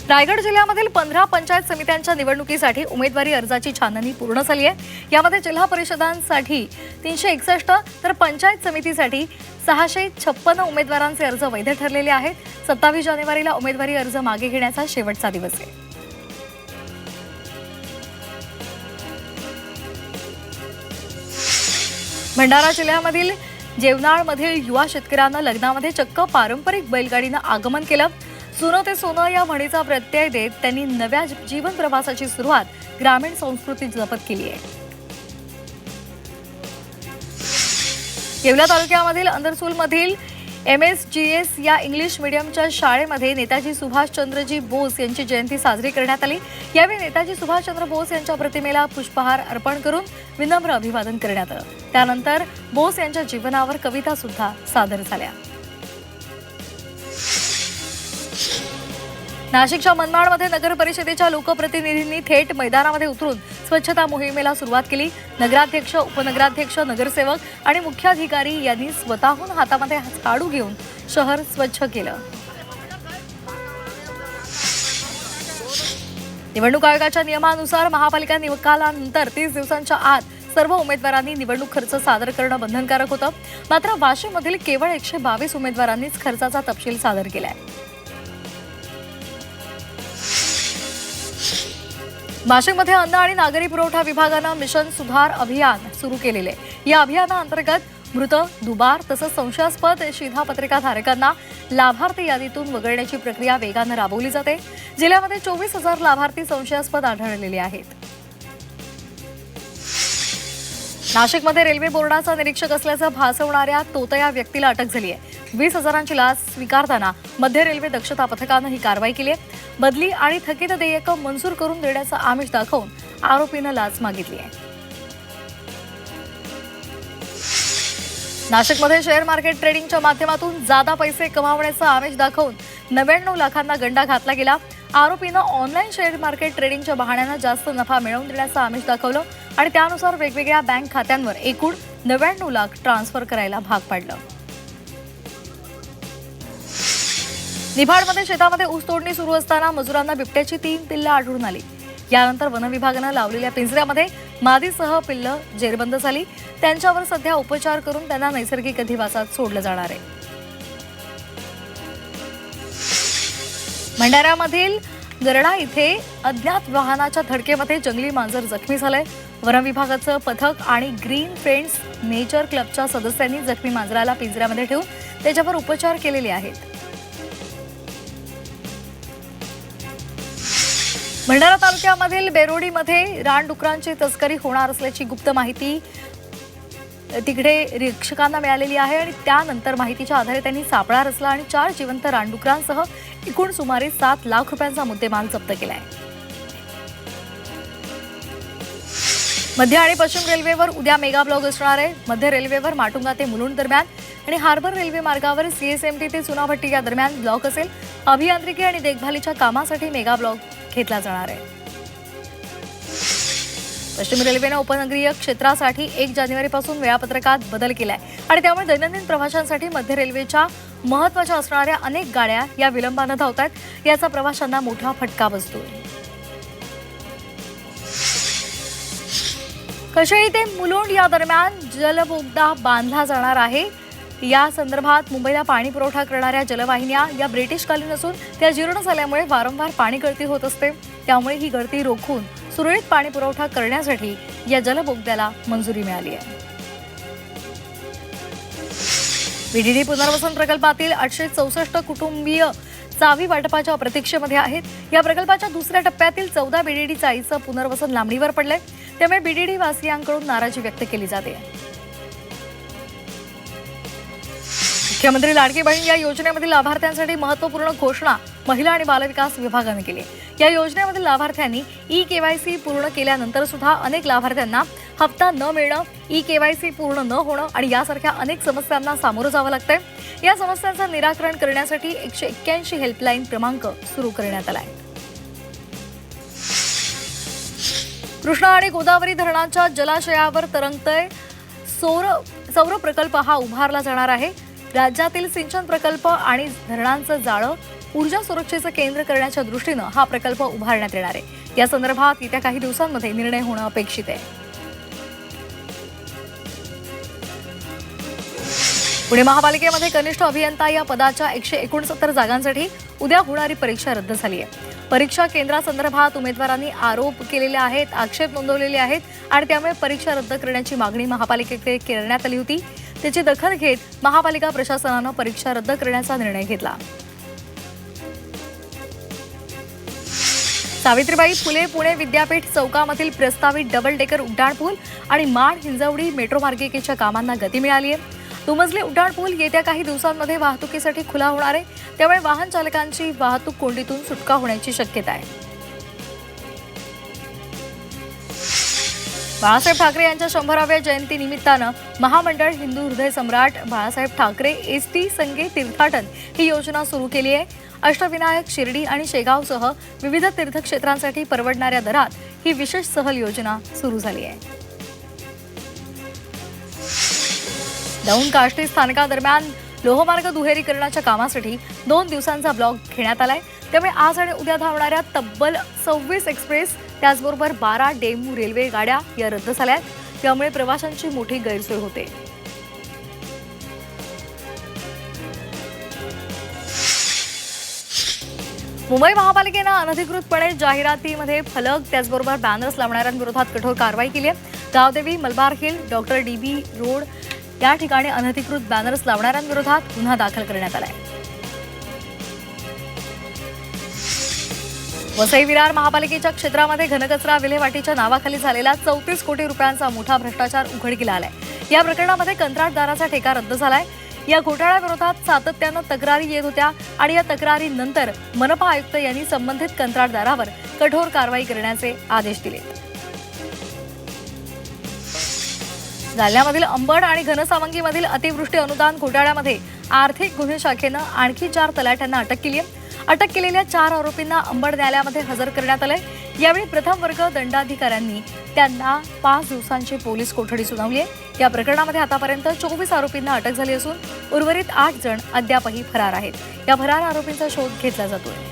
रायगड जिल्ह्यामधील 15 पंचायत समित्यांच्या निवडणुकीसाठी उमेदवारी अर्जाची छाननी पूर्ण झाली आहे। यामध्ये जिल्हा परिषदांसाठी 361 तर पंचायत समितीसाठी 656 उमेदवारांचे अर्ज वैध ठरलेले आहेत। 27 जानेवारीला उमेदवारी अर्ज मागे घेण्याचा शेवटचा दिवस आहे। भंडारा जिल्ह्यामधील जेवनाळमधील युवा शेतकऱ्यांना लग्नामध्ये चक्क पारंपरिक बैलगाडीनं आगमन केलं। सुनो ते सोनं या म्हणीचा प्रत्यय देत त्यांनी नव्या जीवन प्रवासाची सुरुवात ग्रामीण संस्कृती जपत केली आहे। येवला तालुक्यामधील अंदरसूलमधील MSGS या इंग्लिश मीडियमच्या शाळेमध्ये नेताजी सुभाषचंद्रजी बोस यांची जयंती साजरी करण्यात आली। यावेळी नेताजी सुभाषचंद्र बोस यांच्या प्रतिमेला पुष्पहार अर्पण करून विनम्र अभिवादन करण्यात आलं। त्यानंतर बोस यांच्या जीवनावर कविता सुद्धा सादर झाल्या। नाशिकच्या मनमाडमध्ये नगर परिषदेच्या लोकप्रतिनिधींनी थेट मैदानामध्ये उतरून स्वच्छता मोहिमेला सुरुवात केली। नगराध्यक्ष, उपनगराध्यक्ष, नगरसेवक आणि मुख्याधिकारी यांनी स्वतःहून हातामध्ये झाडू घेऊन शहर स्वच्छ केलं। निवडणूक आयोगाच्या नियमानुसार महापालिका निकालानंतर 30 दिवसांच्या आत सर्व उमेदवारांनी निवडणूक खर्च सादर करणं बंधनकारक होतं। मात्र वाशीममधील केवळ 122 उमेदवारांनीच खर्चाचा तपशील सादर केलाय। वाशिममध्ये अन्न आणि नागरी पुरवठा विभागानं मिशन सुधार अभियान सुरू केलेले। या अभियानाअंतर्गत मृत, दुबार तसंच संशयास्पद शिधापत्रिकाधारकांना लाभार्थी यादीतून वगळण्याची प्रक्रिया वेगानं राबवली जाते। जिल्ह्यामध्ये 24,000 लाभार्थी संशयास्पद आढळलेले आहेत। नाशिकमध्ये रेल्वे बोर्डाचा निरीक्षक असल्याचं भासवणाऱ्या तोतया व्यक्तीला अटक झाली आहे। 20,000ची लाच स्वीकारताना मध्य रेल्वे दक्षता पथकानं ही कारवाई केली आहे। बदली आणि थकीत देयकं मंजूर करून देण्याचं आमिष दाखवून आरोपीनं लाच मागितली आहे। नाशिकमध्ये शेअर मार्केट ट्रेडिंगच्या माध्यमातून जादा पैसे कमावण्याचं आमिष दाखवून 99 लाखांना गंडा घातला गेला। आरोपीनं ऑनलाईन शेअर मार्केट ट्रेडिंगच्या बहाण्यानं जास्त नफा मिळवून देण्याचं आमिष दाखवलं आणि त्यानुसार वेगवेगळ्या बँक खात्यांवर एकूण 99 लाख ट्रान्सफर करायला भाग पाडलं। निफाडमध्ये शेतामध्ये ऊस तोडणी सुरू असताना मजुरांना बिबट्याची 3 पिल्लं आढळून आली। यानंतर वनविभागानं लावलेल्या पिंजऱ्यामध्ये मादीसह पिल्लं जेरबंद झाली। त्यांच्यावर सध्या उपचार करून त्यांना नैसर्गिक अधिवासात सोडलं जाणार आहे। भंडाऱ्यामधील गरडा इथे अज्ञात वाहनाच्या धडकेमध्ये जंगली मांजर जखमी झालंय। वनविभागाचं पथक आणि ग्रीन फ्रेंड्स नेचर क्लबच्या सदस्यांनी जखमी मांजराला पिंजऱ्यामध्ये ठेवून त्याच्यावर उपचार केलेले आहेत। भंडारा तालुक्यामधील बेरोडीमध्ये रानडुकरांची तस्करी होणार असल्याची गुप्त माहिती तिकडे निरीक्षकांना मिळालेली आहे आणि त्यानंतर माहितीच्या आधारे त्यांनी सापळा रचला आणि 4 जिवंत रानडुकरांसह एकूण सुमारे 7 लाख रुपयांचा मुद्देमाल जप्त केलाय। मध्य आणि पश्चिम रेल्वेवर उद्या मेगा ब्लॉक असणार आहे। मध्य रेल्वेवर माटुंगा ते मुलुंड दरम्यान आणि हार्बर रेल्वे मार्गावर CSMT ते चुनाभट्टी या दरम्यान ब्लॉक असेल। अभियांत्रिकी आणि देखभालीच्या कामासाठी मेगा ब्लॉक घेतला जाणार आहे। पश्चिम रेल्वेनं उपनगरीय क्षेत्रासाठी 1 जानेवारीपासून वेळापत्रकात बदल केलाय आणि त्यामुळे दैनंदिन प्रवाशांसाठी मध्य रेल्वेच्या महत्त्वाच्या असणाऱ्या अनेक गाड्या या विलंबानं धावतात। याचा प्रवाशांना मोठा फटका बसतोय। कशेळी ते मुलुंड या दरम्यान जलबोगदा बांधला जाणार आहे। या संदर्भात मुंबईला पाणी पुरवठा करणाऱ्या जलवाहिन्या या ब्रिटिशकालीन असून त्या जीर्ण झाल्यामुळे वारंवार पाणी गळती होत असते। त्यामुळे ही गळती रोखून सुरळीत पाणी पुरवठा करण्यासाठी या जलबोगद्याला मंजुरी मिळाली आहे। BDD पुनर्वसन प्रकल्पातील 864 कुटुंबीय चावी वाटपाच्या प्रतीक्षेमध्ये आहेत। या प्रकल्पाच्या दुसऱ्या टप्प्यातील 14 BDD चाळीचं पुनर्वसन लांबणीवर पडलंय। त्यामुळे BDD वासियांकडून नाराजी व्यक्त केली जाते। मुख्यमंत्री लाडकी बहीण या योजनेमधील लाभार्थ्यांसाठी महत्त्वपूर्ण घोषणा महिला आणि बालविकास विभागाने केली। या योजनेमधील लाभार्थ्यांनी EKYC पूर्ण केल्यानंतर सुद्धा अनेक लाभार्थ्यांना हप्ता न मिळणं, EKYC पूर्ण न होणं आणि यासारख्या अनेक समस्यांना सामोरं जावं लागतंय। या समस्यांचं निराकरण करण्यासाठी 181 हेल्पलाईन क्रमांक सुरू करण्यात आला आहे। कृष्णा आणि गोदावरी धरणांच्या जलाशयावर तरंगतय सौर प्रकल्प हा उभारला जाणार आहे। राज्यातील सिंचन प्रकल्प आणि धरणांचं जाळं ऊर्जा सुरक्षेचं केंद्र करण्याच्या दृष्टीनं हा प्रकल्प उभारण्यात येणार आहे। या संदर्भात येत्या काही दिवसांमध्ये निर्णय होणं अपेक्षित आहे। पुणे महापालिकेमध्ये कनिष्ठ अभियंता या पदाच्या 169 जागांसाठी उद्या होणारी परीक्षा रद्द झाली आहे। परीक्षा केंद्रासंदर्भात उमेदवारांनी आरोप केलेले आहेत, आक्षेप नोंदवलेले आहेत आणि त्यामुळे परीक्षा रद्द करण्याची मागणी महापालिकेकडे करण्यात आली होती। त्याची दखल घेत महापालिका प्रशासनानं परीक्षा रद्द करण्याचा निर्णय घेतला। सावित्रीबाई फुले पुणे विद्यापीठ चौकामधील प्रस्तावित डबल डेकर उड्डाणपूल आणि माण हिंजवडी मेट्रो मार्गिकेच्या कामांना गती मिळाली आहे। दुमजली उड्डाणपूल येत्या काही दिवसांमध्ये वाहतुकीसाठी खुला होणार आहे, त्यामुळे वाहन चालकांची वाहतूक कोंडीतून सुटका होण्याची शक्यता आहे। बाळासाहेब ठाकरे यांच्या 100व्या जयंती निमित्तानं महामंडळ हिंदू हृदय सम्राट बाळासाहेब ठाकरे एसटी संगे तीर्थाटन ही योजना सुरू केली आहे। अष्टविनायक, शिर्डी आणि शेगावसह विविध तीर्थक्षेत्रांसाठी परवडणाऱ्या दरात ही विशेष सहल योजना सुरू झाली आहे। दौंड काष्टी स्थानकादरम्यान लोहमार्ग दुहेरीकरणाच्या कामासाठी 2 दिवसांचा ब्लॉक घेण्यात आलाय, त्यामुळे आज आणि उद्या धावणाऱ्या तब्बल 26 एक्सप्रेस त्याचबरोबर 12 डेमू रेल्वे गाड्या या रद्द झाल्यात, त्यामुळे प्रवाशांची मोठी गैरसोय होते। मुंबई महापालिकेनं अनधिकृतपणे जाहिरातीमध्ये फलक त्याचबरोबर बॅनर्स लावणाऱ्यांविरोधात कठोर कारवाई केली आहे। Gavdevi, Malabar Hill, doctor DB road या ठिकाणी अनधिकृत बॅनर्स लावणाऱ्यांविरोधात गुन्हा दाखल करण्यात आलाय। वसई विरार महापालिकेच्या क्षेत्रामध्ये घनकचरा विल्हेवाटीच्या नावाखाली झालेला 34 कोटी रुपयांचा मोठा भ्रष्टाचार उघडकीला आलाय। या प्रकरणामध्ये कंत्राटदाराचा ठेका रद्द झालाय। या घोटाळ्याविरोधात सातत्यानं तक्रारी येत होत्या आणि या तक्रारीनंतर मनपा आयुक्त यांनी संबंधित कंत्राटदारावर कठोर कारवाई करण्याचे आदेश दिले। जालन्यामधील अंबड आणि घनसावंगीमधील अतिवृष्टी अनुदान घोटाळ्यामध्ये आर्थिक गुन्हे शाखेनं आणखी 4 तलाठ्यांना अटक केली आहे। अटक केलेल्या 4 आरोपींना अंबड न्यायालयामध्ये हजर करण्यात आलंय। यावेळी प्रथम वर्ग दंडाधिकाऱ्यांनी त्यांना 5 दिवसांची पोलीस कोठडी सुनावली आहे। या प्रकरणामध्ये आतापर्यंत 24 आरोपींना अटक झाली असून उर्वरित 8 जण अद्यापही फरार आहेत। या फरार आरोपींचा शोध घेतला जातोय।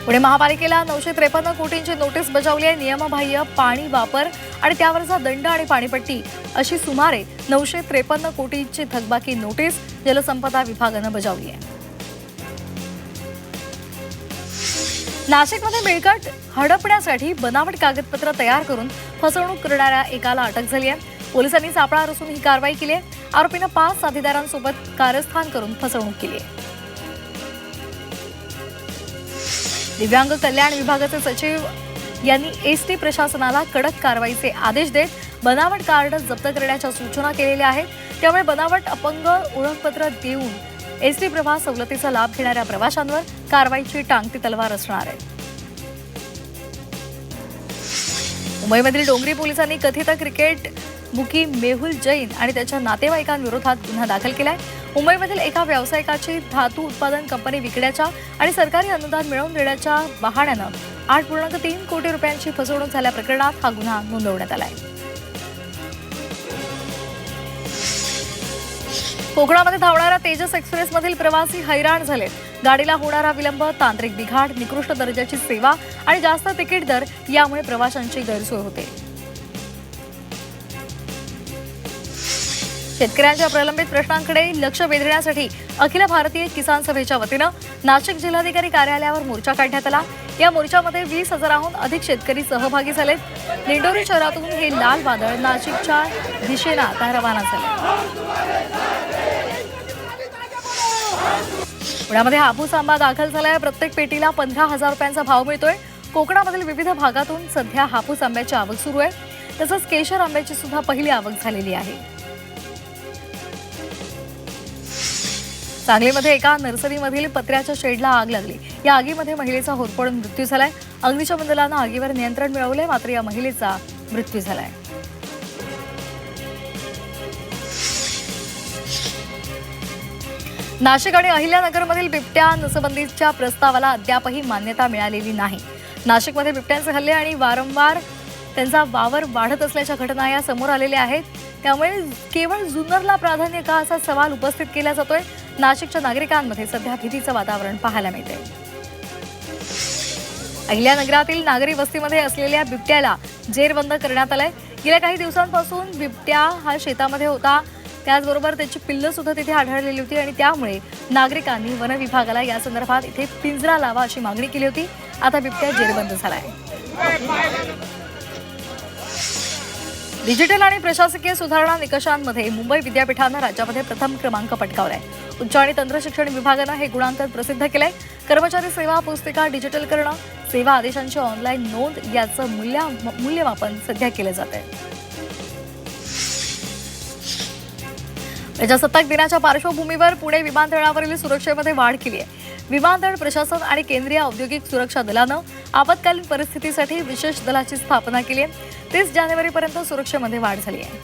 पुणे महापालिकेला 953 कोटींची नोटीस बजावली आहे। नियमबाह्य पाणी वापर आणि त्यावरचा दंड आणि पाणीपट्टी अशी सुमारे 953 कोटींची थकबाकी नोटीस जलसंपदा विभागानं बजावली आहे। नाशिकमध्ये मिळकत हडपण्यासाठी बनावट कागदपत्र तयार करून फसवणूक करणाऱ्या एकाला अटक झाली आहे। पोलिसांनी सापळा रचून ही कारवाई केली आहे। आरोपीनं 5 साथीदारांसोबत कारस्थान करून फसवणूक केली आहे। दिव्यांग कल्याण विभागाचे सचिव यांनी एसटी प्रशासनाला कडक कारवाईचे आदेश देत बनावट कार्ड जप्त करण्याच्या सूचना केलेल्या आहेत। त्यामुळे बनावट अपंग ओळखपत्र देऊन एसटी प्रवास सवलतीचा लाभ घेणाऱ्या प्रवाशांवर कारवाईची टांगती तलवार असणार आहे। मुंबईमधील डोंगरी पोलिसांनी कथित क्रिकेट बुकी मेहुल जैन आणि त्याच्या नातेवाईकांविरोधात गुन्हा दाखल केलाय। मुंबईमधील एका व्यावसायिकाची धातू उत्पादन कंपनी विकण्याच्या आणि सरकारी अनुदान मिळवून देण्याच्या बहाण्यानं 8.3 कोटी रुपयांची फसवणूक झाल्या प्रकरणात हा गुन्हा नोंदवण्यात आलाय। कोकणामध्ये धावणाऱ्या तेजस एक्सप्रेसमधील प्रवासी हैराण झालेत। गाडीला होणारा विलंब, तांत्रिक बिघाड, निकृष्ट दर्जाची सेवा आणि जास्त तिकीट दर यामुळे प्रवाशांची गैरसोय होते। शेतकऱ्यांच्या प्रलंबित प्रश्नांकडे लक्ष वेधण्यासाठी अखिल भारतीय किसान सभेच्या वतीनं नाशिक जिल्हाधिकारी कार्यालयावर मोर्चा काढण्यात आला। या मोर्चामध्ये 20,000हून अधिक शेतकरी सहभागी झालेत। दिंडोरी शहरातून हे लाल वादळ नाशिकच्या दिशेनं आता रवाना झाले। पुण्यामध्ये हापूस आंबा दाखल झालाय। प्रत्येक पेटीला 15,000 रुपयांचा भाव मिळतोय। कोकणामधील विविध भागातून सध्या हापूस आंब्याची आवक सुरू आहे, तसंच केशर आंब्याची सुद्धा पहिली आवक झालेली आहे। सांगलीमध्ये एका नर्सरीमधील पत्र्याच्या शेडला आग लागली। या आगीमध्ये महिलेचा होरपळून मृत्यू झालाय। अग्निशमन दलानं आगीवर नियंत्रण मिळवलंय, मात्र या महिलेचा मृत्यू झालाय। नाशिक आणि अहिल्यानगरमधील बिबट्या नसबंदीच्या प्रस्तावाला अद्यापही मान्यता मिळालेली नाही। नाशिकमध्ये बिबट्यांचे हल्ले आणि वारंवार त्यांचा वावर वाढत असल्याच्या घटना या समोर आलेल्या आहेत। त्यामुळे केवळ जुन्नरला प्राधान्य का असा सवाल उपस्थित केला जातोय. नाशिकच्या नागरिकांमध्ये सध्या भीतीचं वातावरण पाहायला मिळते. अहिल्यानगरातील नागरी वस्तीमध्ये असलेल्या बिबट्याला जेरबंद करण्यात आलंय. गेल्या काही दिवसांपासून बिबट्या हा शेतामध्ये होता. त्याचबरोबर त्याची पिल्लं सुद्धा तिथे आढळलेली होती आणि त्यामुळे नागरिकांनी वन विभागाला या संदर्भात इथे पिंजरा लावा अशी मागणी केली होती. आता बिबट्या जेरबंद झालाय. डिजिटल आणि प्रशासकीय सुधारणा निकषांमध्ये मुंबई विद्यापीठानं राज्यामध्ये प्रथम क्रमांक पटकावलाय. उच्च आणि तंत्र शिक्षण विभागानं हे गुणांकन प्रसिद्ध केलंय. कर्मचारी सेवा पुस्तिका डिजिटल करणं, सेवा आदेशांची ऑनलाईन नोंद याचं मूल्यमापन सध्या केलं जात आहे. प्रजासत्ताक दिनाच्या पार्श्वभूमीवर पुणे विमानतळावरील सुरक्षेमध्ये वाढ केली आहे. विमानतळ प्रशासन आणि केंद्रीय औद्योगिक सुरक्षा दलानं आपत्कालीन परिस्थितीसाठी विशेष दलाची स्थापना केली आहे. 30 जानेवारीपर्यंत सुरक्षेमध्ये वाढ झाली आहे.